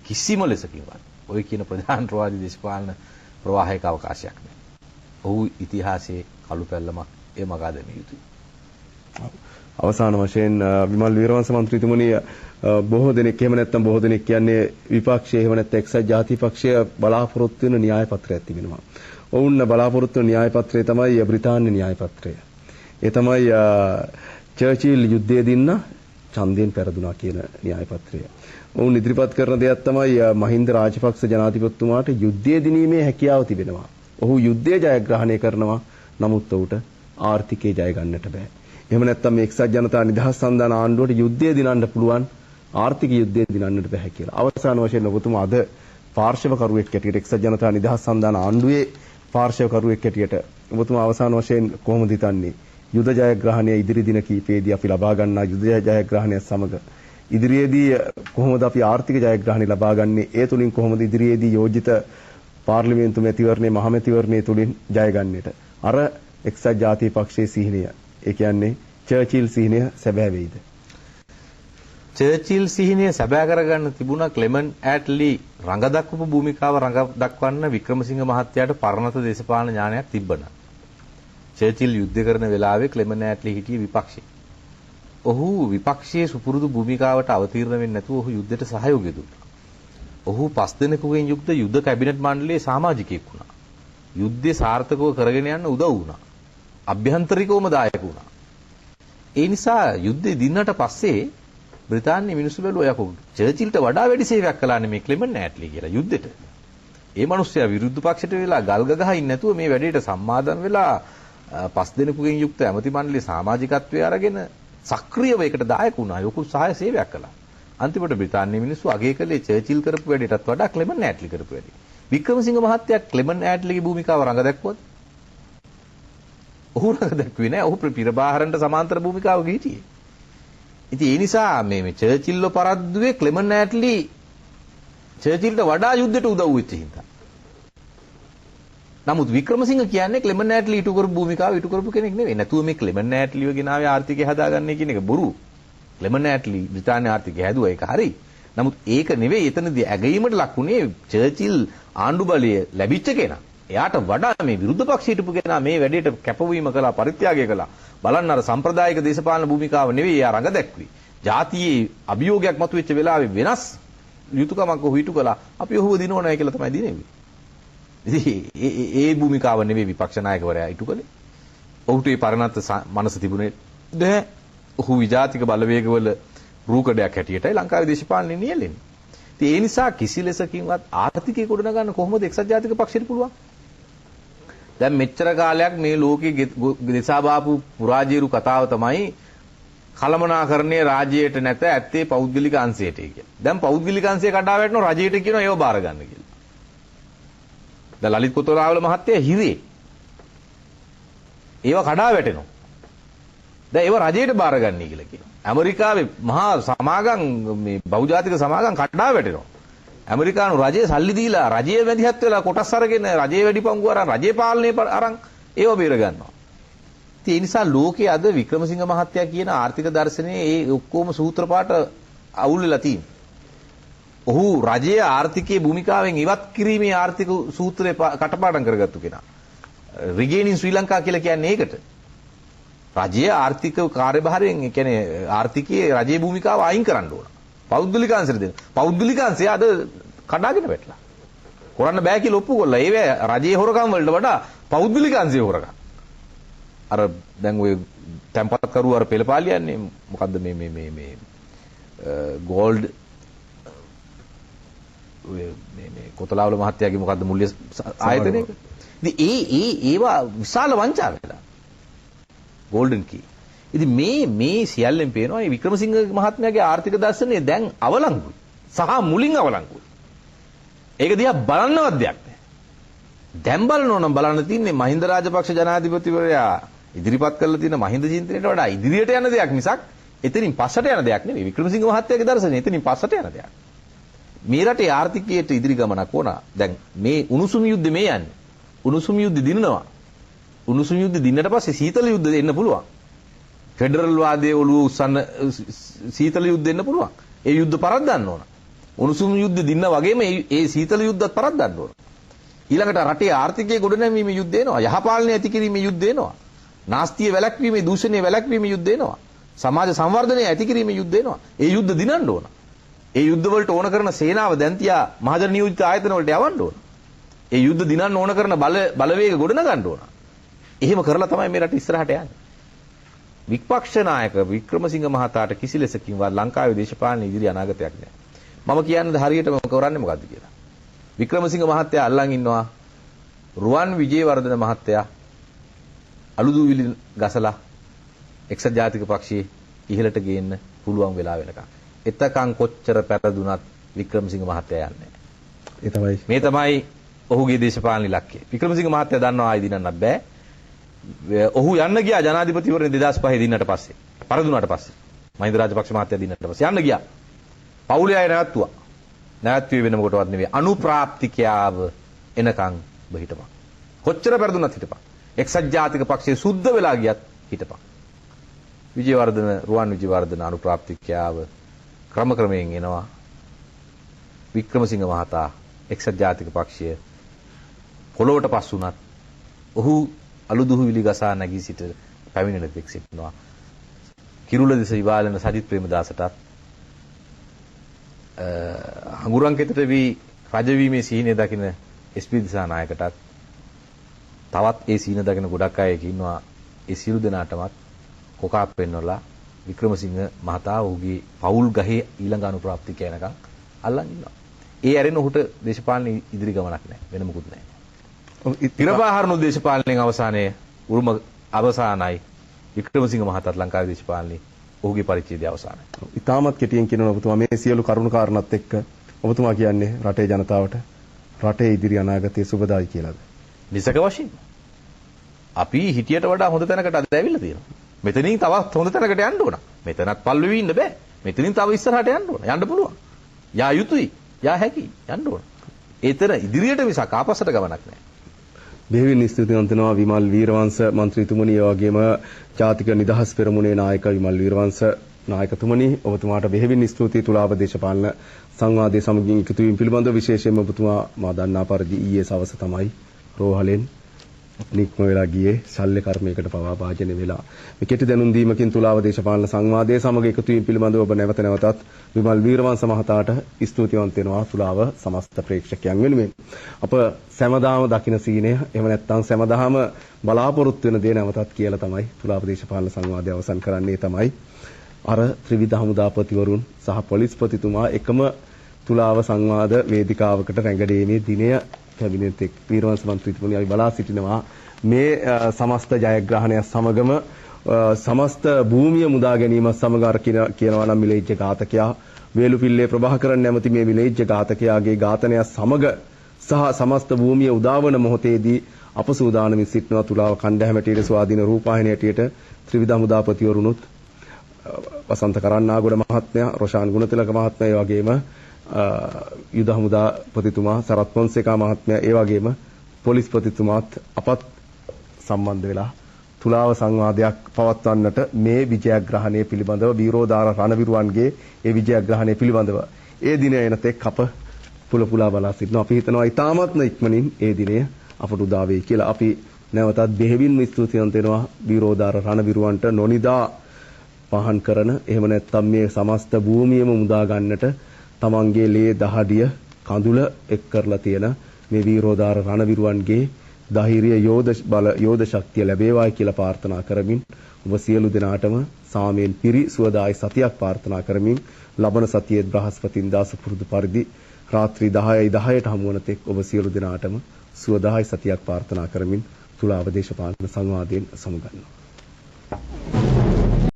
කිසිම ලෙසකින්වත් ඔය කියන ප්‍රජාතන්ත්‍රවාදී දේශපාලන ප්‍රවාහයක අවකාශයක් නැහැ. ඔහු ඉතිහාසයේ කළු පැල්ලමක් ඒ මගා දැමිය යුතුයි. අවසාන වශයෙන් විමල් වීරවංශ මන්ත්‍රීතුමනි බොහෝ දෙනෙක් එහෙම නැත්නම් බොහෝ දෙනෙක් කියන්නේ විපක්ෂයේ එහෙම නැත්නම් එක්සත් ජාතික පක්ෂය බලාපොරොත්තු වෙන න්‍යාය පත්‍රයක් තිබෙනවා. ඔවුන් බලාපොරොත්තු වෙන න්‍යාය පත්‍රය තමයි බ්‍රිතාන්‍ය න්‍යාය පත්‍රය. ඒ තමයි චර්චිල් යුද්ධයේ දින්න ඡන්දයෙන් පෙරදුනා කියන න්‍යාය පත්‍රය. ඔවුන් ඉදිරිපත් කරන දෙයක් තමයි මහින්ද රාජපක්ෂ ජනාධිපතිතුමාට යුද්ධය දිනීමේ හැකියාව තිබෙනවා. ඔහු යුද්ධය ජයග්‍රහණය කරනවා. නමුත් ඔහුට ආර්ථිකය ජය ගන්නට බෑ. එහෙම නැත්නම් මේ එක්සත් ජනතා නිදහස් සන්ධාන ආණ්ඩුවට යුද්ධය දිනන්න පුළුවන් ආර්ථික යුද්ධය දිනන්නට බෑ කියලා. අවසාන වශයෙන් ඔබතුමා අද පාර්ශවකරුවෙක් හැටියට එක්සත් ජනතා නිදහස් සන්ධාන ආණ්ඩුවේ පාර්ශවකරුවෙක් හැටියට ඔබතුමා අවසාන වශයෙන් කොහොමද හිතන්නේ? යුද ජයග්‍රහණය ඉදිරි දින කිහිපයේදී අපි ලබා ගන්නා යුද ජයග්‍රහණය සමග ඉදිරියේදී කොහොමද අපි ආර්ථික ජයග්‍රහණය ලබා ගන්නේ? ඒ තුලින් කොහොමද ඉදිරියේදී යෝජිත පාර්ලිමේන්තු මැතිවරණයේ මහ මැතිවරණයේ තුලින් ජය ගන්නට? අර එක්සත් ජාතික පක්ෂයේ සිහිනය, ඒ කියන්නේ චර්චිල් සිහිනය සැබෑ වෙයිද? චර්චිල් සිහිනය සැබෑ කරගන්න තිබුණා ක්ලෙමන් ඇට්ලි රඟ දක්වපු භූමිකාව රඟ දක්වන්න වික්‍රමසිංහ මහත්තයාට පරණත දේශපාලන ඥානයක් තිබ්බනම්. චර්චිල් යුද්ධ කරන වෙලාවේ ක්ලෙමන් ඇට්ලි හිටියේ විපක්ෂයේ. ඔහු විපක්ෂයේ සුපුරුදු භූමිකාවට අවතීර්ණ වෙන්නේ නැතුව ඔහු යුද්ධයට සහයෝගය දුන්නා. ඔහු 5 දෙනෙකුගෙන් යුක්ත යුද්ධ කැබිනට් මණ්ඩලයේ සමාජිකයෙක් වුණා. යුද්ධය සාර්ථකව කරගෙන යන්න උදව් වුණා. අභ්‍යන්තරිකවම දායක වුණා. ඒ නිසා යුද්ධය දින්නට පස්සේ බ්‍රිතාන්‍ය මිනිස්සු බැලුවා යකෝ චර්චිල්ට වඩා වැඩි සේවයක් කළානේ මේ ක්ලෙමන් ඇට්ලි කියලා යුද්ධෙට. ඒ මිනිස්සයා විරුද්ධ පක්ෂයට වෙලා ගල් ගගහ ඉන්නේ නැතුව මේ වැඩේට සම්මාදම් වෙලා 5 දෙනෙකුගෙන් යුක්ත ඇමති මණ්ඩලයේ සමාජිකත්වයේ අරගෙන සක්‍රියව ඒකට දායක වුණා. යොකු සහාය සේවයක් කළා. අන්තිමට බ්‍රිතාන්‍ය මිනිස්සු අගය කළේ චර්චිල් කරපු වැඩේටත් වඩා ක්ලෙමන් ඇට්ලි කරපු වැඩේ. වික්‍රමසිංහ මහත්තයා ක්ලෙමන් ඇට්ලිගේ භූමිකාව රඟ දැක්වුවද? ඔහු රඟ දැක්ුවේ නෑ. ඔහු පිරබාහරන්ට සමාන්තර භූමිකාවක හිටියේ. ඉතින් ඒ නිසා මේ චර්චිල්ව පරද්දුවේ ක්ලෙමන් ඇට්ලි චර්චිල්ට වඩා යුද්ධයට උදව් වෙච්ච හින්දා. නමුත් වික්‍රමසිංහ කියන්නේ ක්ලෙමන් ඇට්ලි ඉටු කරපු භූමිකාව ඉටු කරපු කෙනෙක් නෙවෙයි. නැතුව මේ ක්ලෙමන් ඇට්ලිව ගෙනාවේ ආර්ථිකය හදාගන්නේ කියන එක බොරු. ක්ලෙමන් ඇට්ලි බ්‍රිතාන්‍ය ආර්ථිකය හැදුවා ඒක හරි. නමුත් ඒක නෙවෙයි එතනදී ඇගීමට ලක්ුණේ චර්චිල් ආණ්ඩු බලය ලැබිච්ච කෙනා. එයාට වඩා මේ විරුද්ධ පක්ෂයට හිටපු කෙනා මේ වැඩේට කැපවීම කළා, පරිත්‍යාගය කළා. බලන්න අර සම්ප්‍රදායික දේශපාලන භූමිකාව නෙවෙයි එයා රඟ දැක්ුවේ. ජාතියේ අභියෝගයක් මතුවෙච්ච වෙලාවේ වෙනස් යුතුයකමක් ඔහු ඉටු කළා. අපි ඔහුව දිනව නැහැ කියලා තමයි දිනෙන්නේ. ඉතින් ඒ භූමිකාව නෙවෙයි විපක්ෂ නායකවරයා ඉටු කළේ. ඔහුට ඒ පරණත් මනස තිබුණේ නැහැ. ඔහු විජාතික බලවේගවල රූකඩයක් හැටියටයි ලංකාවේ දේශපාලනේ නියැලෙන්නේ. ඉතින් ඒ නිසා කිසි ලෙසකින්වත් ආර්ථිකය ගොඩනගන්න කොහොමද එක්සත් ජාතික පක්ෂයට පුළුවන්? දැන් මෙච්චර කාලයක් මේ ලෝකයේ දෙසා බාපු පුරාජේරු කතාව තමයි කලමනාකරණයේ රාජ්‍යයට නැත ඇත්තේ පෞද්ගලික අංශයට කියලා. දැන් පෞද්ගලික අංශය කඩා වැටෙනවා රජයට කියනවා ඒව බාර ගන්න කියලා. දැන් ලලිත් කොතලාවල මහත්තයා හිරේ. ඒව කඩා වැටෙනවා. දැන් ඒව රජයට බාර ගන්නයි කියලා කියනවා. ඇමරිකාවේ මහා සමාගම් මේ බහුජාතික සමාගම් කඩා වැටෙනවා. ඇමරිකානු රජයේ සල්ලි දීලා රජයේ මැදිහත් වෙලා කොටස් අරගෙන රජයේ වැඩි පංගුව අරන් රජයේ පාලනය අරන් ඒව බේර ගන්නවා. ඒ නිසා ලෝකයේ අද වික්‍රමසිංහ මහත්තයා කියන ආර්ථික දර්ශනයේ ඒ ඔක්කොම සූත්‍ර පාඨ අවුල් වෙලා තියෙනවා. ඔහු රජයේ ආර්ථිකයේ භූමිකාවෙන් ඉවත් කිරීමේ ආර්ථික සූත්‍රය කටපාඩම් කරගත්තු කෙනා. රිගේනින් ශ්‍රී ලංකා කියලා කියන්නේ ඒකට. රජයේ ආර්ථික කාර්යභාරයෙන් ඒ කියන්නේ ආර්ථිකයේ රජයේ භූමිකාව අයින් කරන්න ඕන. පෞද්ගලිකාංශයට දෙන්න. පෞද්ගලිකාංශය අද කඩාගෙන වැටලා. කරන්න බෑ කියලා ඔප්පු කළා. ඒ රජයේ හොරකම් වලට වඩා පෞද්ගලිකාංශයේ හොරකම්. අර දැන් ඔය tempat කරු අර පෙළපාලියන්නේ මොකද්ද මේ ගෝල්ඩ් මේ කොතලාවල මහත්තයාගේ මොකද්ද මුල්‍ය ආයතනයක. ඉතින් ඒවා විශාල වංචා වෙලා. Golden key. ඉතින් මේ සියල්ලෙන් පේනවා මේ වික්‍රමසිංහ මහත්මයාගේ ආර්ථික දර්ශනය දැන් අවලංගුයි. සහ මුලින් අවලංගුයි. ඒක දිහා බලන්නවත් දෙයක් නැහැ. දැන් බලනවා නම් බලන්න තියන්නේ මහින්ද රාජපක්ෂ ජනාධිපතිවරයා ඉදිරිපත් කරලා තියෙන මහින්ද චින්තනයට වඩා ඉදිරියට යන දෙයක් මිසක් එතනින් පස්සට යන දෙයක් නෙවෙයි. වික්‍රමසිංහ මහත්තයාගේ දර්ශනය එතනින් පස්සට යන දෙයක්. මේ රටේ ආර්ථිකයට ඉදිරි ගමනක් ඕන. දැන් මේ උණුසුම් යුද්ධ මේ යන්නේ. උණුසුම් යුද්ධ දිනනවා. උණුසුම් යුද්ධ දින්නට පස්සේ සීතල යුද්ධ එන්න පුළුවන්. ෆෙඩරල් වාදයේ ඔළුව උස්සන්න සීතල යුද්ධ එන්න පුළුවන්. ඒ යුද්ධ පරද්දන්න ඕන. උණුසුම් යුද්ධ දින්න වගේම ඒ සීතල යුද්ධත් පරද්දන්න ඕන. ඊළඟට රටේ ආර්ථිකයේ ගොඩනැගීමේ යුද්ධ එනවා. යහපාලනය ඇති කිරීමේ යුද්ධ එනවා. නාස්තිය වැළැක්වීමේ දූෂණය වැළැක්වීමේ යුද්ධ එනවා. සමාජ සංවර්ධනය ඇති කිරීමේ යුද්ධ එනවා. ඒ යුද්ධ දිනන්න ඕන. ඒ යුද්ධ වලට ඕන කරන සේනාව දැන් තියා මහජන නියෝජිත ආයතන වලට යවන්න ඕන. ඒ යුද්ධ දිනන්න ඕන කරන බලවේග ගොඩනගන්න ඕන. එහෙම කරලා තමයි මේ රට ඉස්සරහට යන්නේ. විපක්ෂ නායක වික්‍රමසිංහ මහතාට කිසි ලෙසකින්වත් ලංකාවේ දේශපාලන ඉදිරි අනාගතයක් නැහැ. මම කියන්නේ හරියටම කරන්නේ මොකද්ද කියලා. වික්‍රමසිංහ මහත්තයා අල්ලන් ඉන්නවා රුවන් විජේවර්ධන මහත්තයා අලුදුවිලි ගසලා එක්සත් ජාතික පක්ෂයේ ඉහළට ගේන්න පුළුවන් වෙලා වෙනකම්. එතකන් කොච්චර පෙරදුනත් වික්‍රමසිංහ මහත්තයා යන්නේ නැහැ. මේ තමයි ඔහුගේ දේශපාලන ඉලක්කය. වික්‍රමසිංහ මහත්තයා දන්නවා ආයි දිනන්නත් බෑ. ඔහු යන්න ගියා ජනාධිපතිවරණ 2005 දිනනට පස්සේ. පරදුනාට පස්සේ. මහින්ද රාජපක්ෂ මහත්තයා දිනනට පස්සේ යන්න ගියා. පවුලේ අය නැවතුවා. නැවතුවේ වෙන මොකටවත් නෙවෙයි. අනුප්‍රාප්තිකයාව එනකන් ඔබ හිටපන්. කොච්චර පෙරදුනත් හිටපන්. එක්සත් ජාතික පක්ෂයේ සුද්ධ වෙලා ගියත් හිටපන්. විජේවර්ධන රුවන් විජේවර්ධන අනුප්‍රාප්තිකයාව ක්‍රමයෙන් එනවා. වික්‍රමසිංහ මහතා එක්සත් ජාතික පක්ෂය පොළොවට පස් වුණත් ඔහු අලුදුහුවිලි ගසා නැගී සිට පැමිණෙන තෙක් සිටිනවා. කිරුළ දෙස විවාලන සජිත් ප්‍රේමදාසටත් හඟුරන් කෙතට වී රජවීමේ සීනේ දකින එස්.පී. දිසානායකටත් තවත් ඒ සීන දකින ගොඩක් අය ඉන්නවා. ඒ සියලු දෙනාටමත් කොකා පෙන්වලා වික්‍රමසිංහ මහතා ඔහුගේ පෞල් ගහේ ඊළඟ අනුප්‍රාප්තික යනකම් අල්ලන් ඉන්නවා. ඒ ඇරෙන ඔහුට දේශපාලන ඉදිරි ගමනක් නැහැ. වෙන මොකුත් නැහැ. පිරපාහරණු දේශපාලනයෙන් අවසානයේ උරුම අවසానයි වික්‍රමසිංහ මහතාත් ලංකාවේ දේශපාලනයේ ඔහුගේ පරිච්ඡේදය අවසానයි. ඉතාමත් කෙටියෙන් කියනවා ඔබතුමා මේ සියලු කරුණු කාරණාත් එක්ක ඔබතුමා කියන්නේ රටේ ජනතාවට රටේ ඉදිරි අනාගතයේ සුබදායි කියලාද? නිසක වශයෙන් අපි හිටියට වඩා හොඳ තැනකට අද ඇවිල්ලා තියෙනවා. මෙතනින් තවත් හොඳ තැනකට යන්න ඕන. මෙතනත් පල්ලු වෙවි ඉන්න බෑ. මෙතනින් තව ඉස්සරහට යන්න ඕන. යන්න පුළුවන්. යා යුතුයි. යා හැකි. යන්න ඕන. ඒතර ඉදිරියට මිසක් ආපස්සට ගමනක් නෑ. බෙහෙවින් ස්තුතිවන්ත වෙනවා විමල් වීරවංශ මන්ත්‍රීතුමනි, ඒ වගේම ජාතික නිදහස් පෙරමුණේ නායක විමල් වීරවංශ නායකතුමනි, ඔබතුමාට බෙහෙවින් ස්තුතියි තුලාව දේශපාලන සංවාදයේ සමගින් එකතු වීම පිළිබඳව. විශේෂයෙන්ම ඔබතුමා මා දන්නා පරිදි ඊයේ සවස තමයි රෝහලෙන් නික්ම වෙලා ගියේ ශල්‍ය කර්මයකට පවා භාජනය වෙලා. මේ කෙටි දැනුම් දීමකින් තුලාව දේශපාලන සංවාදයේ සමග එකතු වීම පිළිබඳව ඔබ නැවත නැවතත් විමල් වීරවංශ මහතාට ස්තුතිවන්ත වෙනවා තුලාව සමස්ත ප්‍රේක්ෂකයන් වෙනුවෙන්. අප සෑමදාම දකින සීනය එහෙම නැත්නම් සෑමදාම බලාපොරොත්තු වෙන දේ නැවතත් කියලා තමයි තුලාව දේශපාලන සංවාදය අවසන් කරන්නේ. තමයි අර ත්‍රිවිධ හමුදාපතිවරුන් සහ පොලිස්පතිතුමා එකම තුලාව සංවාද වේදිකාවකට රැඟඩීමේ දිනය කැබිනට් වීරවංශ මන්ත්‍රීතුමනි අපි බලා සිටිනවා මේ සමස්ත ජයග්‍රහණය සමගම සමස්ත භූමිය මුදා ගැනීම සමග අර කියනවා නම් මිලේච්ඡ ඝාතකයා වේලුපිල්ලේ ප්‍රභාකරන් නැමැති මේ මිලේච්ඡ ඝාතකයාගේ ඝාතනය සමග සහ සමස්ත භූමිය උදාවන මොහොතේදී අප සූදානමින් සිටිනවා තුලාව කණ්ඩායම හැටියට ස්වාධීන රූපවාහිනිය හැටියට ත්‍රිවිධ හමුදාපතිවරුනුත් වසන්ත කරන්නාගොඩ මහත්මයා, රොෂාන් ගුණතිලක මහත්මයා, ඒ වගේම යුද හමුදාපතිතුමා සරත් පොන්සේකා මහත්මයා, ඒ වගේම පොලිස්පතිතුමාත් අපත් සම්බන්ධ වෙලා තුලාව සංවාදයක් පවත්වන්නට මේ විජයග්‍රහණය පිළිබඳව වීරෝදාර රණවිරුවන්ගේ ඒ විජයග්‍රහණය පිළිබඳව ඒ දිනය එනතෙක් අප පුලපුලා බලා සිටිනවා. අපි හිතනවා ඉතාමත්ම ඉක්මනින් ඒ දිනය අපට උදා වෙයි කියලා. අපි නැවතත් බෙහෙවින්ම ස්තුතිවන්ත වෙනවා වීරෝදාර රණවිරුවන්ට නොනිදා පහන් කරන එහෙම නැත්නම් මේ සමස්ත භූමියම මුදා ගන්නට තමන්ගේ ලේ දහඩිය කඳුල එක් කරලා තියෙන මේ වීරෝදාර රණවිරුවන්ගේ ධෛර්ය යෝධ ශක්තිය ලැබේවායි කියලා ප්‍රාර්ථනා කරමින් ඔබ සියලු දෙනාටම සාමයෙන් පිරි සුවදායි සතියක් ප්‍රාර්ථනා කරමින් ලබන සතියේ බ්‍රහස්පතින්දා සුපුරුදු පරිදි රාත්‍රී 10:10ට හමු වන තෙක් ඔබ සියලු දෙනාටම සුවදායි සතියක් ප්‍රාර්ථනා කරමින් තුලාව දේශපාලන සංවාදයෙන් සමුගන්නවා.